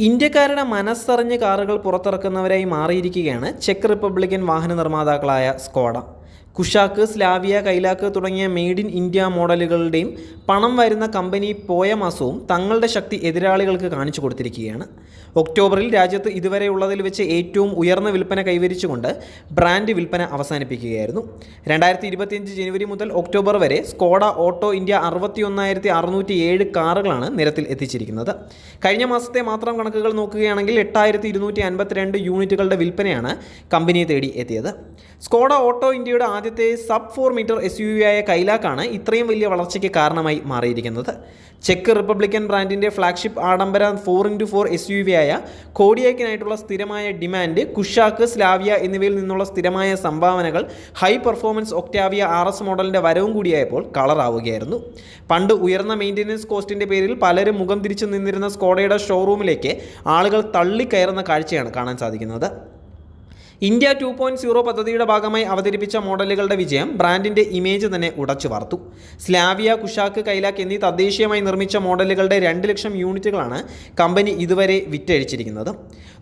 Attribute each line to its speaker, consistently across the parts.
Speaker 1: ഇന്ത്യക്കാരുടെ മനസ്സറിഞ്ഞ് കാറുകൾ പുറത്തിറക്കുന്നവരായി മാറിയിരിക്കുകയാണ് ചെക്ക് റിപ്പബ്ലിക്കൻ വാഹന നിർമ്മാതാക്കളായ സ്കോഡ. കുഷാക്ക്, സ്ലാവിയ, കൈലാക്ക് തുടങ്ങിയ മെയ്ഡ് ഇൻ ഇന്ത്യ മോഡലുകളുടെയും പണം വരുന്ന കമ്പനി പോയ മാസവും തങ്ങളുടെ ശക്തി എതിരാളികൾക്ക് കാണിച്ചു കൊടുത്തിരിക്കുകയാണ്. ഒക്ടോബറിൽ രാജ്യത്ത് ഇതുവരെയുള്ളതിൽ വെച്ച് ഏറ്റവും ഉയർന്ന വിൽപ്പന കൈവരിച്ചുകൊണ്ട് ബ്രാൻഡ് വിൽപ്പന അവസാനിപ്പിക്കുകയായിരുന്നു. 2025 ജനുവരി മുതൽ ഒക്ടോബർ വരെ സ്കോഡ ഓട്ടോ ഇന്ത്യ 61,607 കാറുകളാണ് നിരത്തിൽ എത്തിച്ചിരിക്കുന്നത്. കഴിഞ്ഞ മാസത്തെ മാത്രം കണക്കുകൾ നോക്കുകയാണെങ്കിൽ 8,252 യൂണിറ്റുകളുടെ വിൽപ്പനയാണ് കമ്പനിയെ തേടി എത്തിയത്. സ്കോഡ ഓട്ടോ ഇന്ത്യയുടെ ആദ്യത്തെ സബ് 4 മീറ്റർ SUV ആയ കൈലാക്കാണ് ഇത്രയും വലിയ വളർച്ചയ്ക്ക് കാരണമായി മാറിയിരിക്കുന്നത്. ചെക്ക് റിപ്പബ്ലിക്കൻ ബ്രാൻഡിൻ്റെ ഫ്ലാഗ്ഷിപ്പ് ആഡംബര 4x4 SUV ആയ കോഡിയാക്കിനായിട്ടുള്ള സ്ഥിരമായ ഡിമാൻഡ്, കുഷാക്ക്, സ്ലാവിയ എന്നിവയിൽ നിന്നുള്ള സ്ഥിരമായ സംഭാവനകൾ, ഹൈ പെർഫോമൻസ് ഒക്ടാവിയ RS മോഡലിൻ്റെ വരവും കൂടിയായപ്പോൾ കളറാവുകയായിരുന്നു. പണ്ട് ഉയർന്ന മെയിൻ്റനൻസ് കോസ്റ്റിൻ്റെ പേരിൽ പലരും മുഖം തിരിച്ചു നിന്നിരുന്ന സ്കോഡയുടെ ഷോറൂമിലേക്ക് ആളുകൾ തള്ളിക്കയറുന്ന കാഴ്ചയാണ് കാണാൻ സാധിക്കുന്നത്. ഇന്ത്യ 2.0 പദ്ധതിയുടെ ഭാഗമായി അവതരിപ്പിച്ച മോഡലുകളുടെ വിജയം ബ്രാൻഡിൻ്റെ ഇമേജ് തന്നെ ഉടച്ചു വാർത്തു. സ്ലാവിയ, കുഷാക്ക്, കൈലാക്ക് എന്നീ തദ്ദേശീയമായി നിർമ്മിച്ച മോഡലുകളുടെ 2 ലക്ഷം യൂണിറ്റുകളാണ് കമ്പനി ഇതുവരെ വിറ്റഴിച്ചിരിക്കുന്നത്.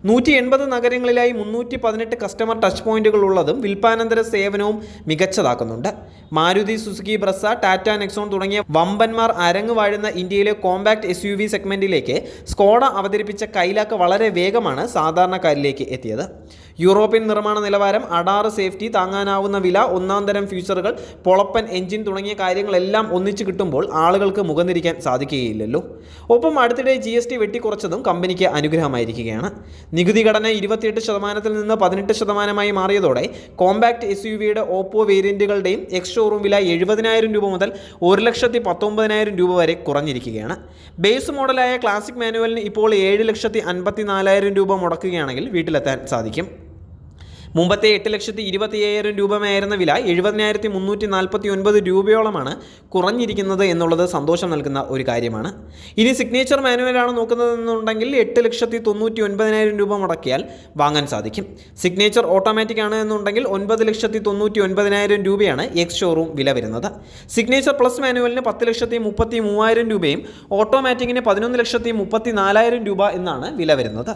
Speaker 1: 180 നഗരങ്ങളിലായി 318 കസ്റ്റമർ ടച്ച് പോയിന്റുകൾ ഉള്ളതും വിൽപ്പാനന്തര സേവനവും മികച്ചതാക്കുന്നുണ്ട്. Maruti Suzuki Brezza, Tata Nexon തുടങ്ങിയ വമ്പന്മാർ അരങ്ങ് വാഴുന്ന ഇന്ത്യയിലെ കോമ്പാക്ട് SUV സെഗ്മെന്റിലേക്ക് സ്കോഡ അവതരിപ്പിച്ച കൈലാക്ക് വളരെ വേഗമാണ് സാധാരണക്കാരിലേക്ക് എത്തിയത്. യൂറോപ്യൻ നിർമ്മാണ നിലവാരം, അഡാറ് സേഫ്റ്റി, താങ്ങാനാവുന്ന വില, ഒന്നാം തരം ഫീച്ചറുകൾ, പൊളപ്പൻ എഞ്ചിൻ തുടങ്ങിയ കാര്യങ്ങളെല്ലാം ഒന്നിച്ചു കിട്ടുമ്പോൾ ആളുകൾക്ക് മുഖംതിരിക്കാൻ സാധിക്കുകയില്ലല്ലോ. ഒപ്പം അടുത്തിടെ GST വെട്ടിക്കുറച്ചതും കമ്പനിക്ക് അനുഗ്രഹമായിരിക്കുകയാണ്. നികുതി ഘടന 28% നിന്ന് 18% മാറിയതോടെ കോമ്പാക്ട് SUVയുടെ ഓപ്പോ വേരിയന്റുകളുടെയും എക്സ് ഷോറൂം വില 70,000 രൂപ മുതൽ 1,19,000 രൂപ വരെ കുറഞ്ഞിരിക്കുകയാണ്. ബേസ് മോഡലായ ക്ലാസിക് മാനുവലിന് ഇപ്പോൾ 7,54,000 രൂപ മുടക്കുകയാണെങ്കിൽ വീട്ടിലെത്താൻ സാധിക്കും. മുമ്പത്തെ 8,25,000 രൂപയായിരുന്ന വില 70,349 രൂപയോളമാണ് കുറഞ്ഞിരിക്കുന്നത് എന്നുള്ളത് സന്തോഷം നൽകുന്ന ഒരു കാര്യമാണ്. ഇനി സിഗ്നേച്ചർ മാനുവലാണ് നോക്കുന്നതെന്നുണ്ടെങ്കിൽ 8,99,000 രൂപ മുടക്കിയാൽ വാങ്ങാൻ സാധിക്കും. സിഗ്നേച്ചർ ഓട്ടോമാറ്റിക് ആണ് എന്നുണ്ടെങ്കിൽ 9,99,000 രൂപയാണ് എക്സ് ഷോറൂം വില വരുന്നത്. സിഗ്നേച്ചർ പ്ലസ് മാനുവലിന് 10,33,000 രൂപയും ഓട്ടോമാറ്റിക്കിന് 11,34,000 രൂപ എന്നാണ് വില വരുന്നത്.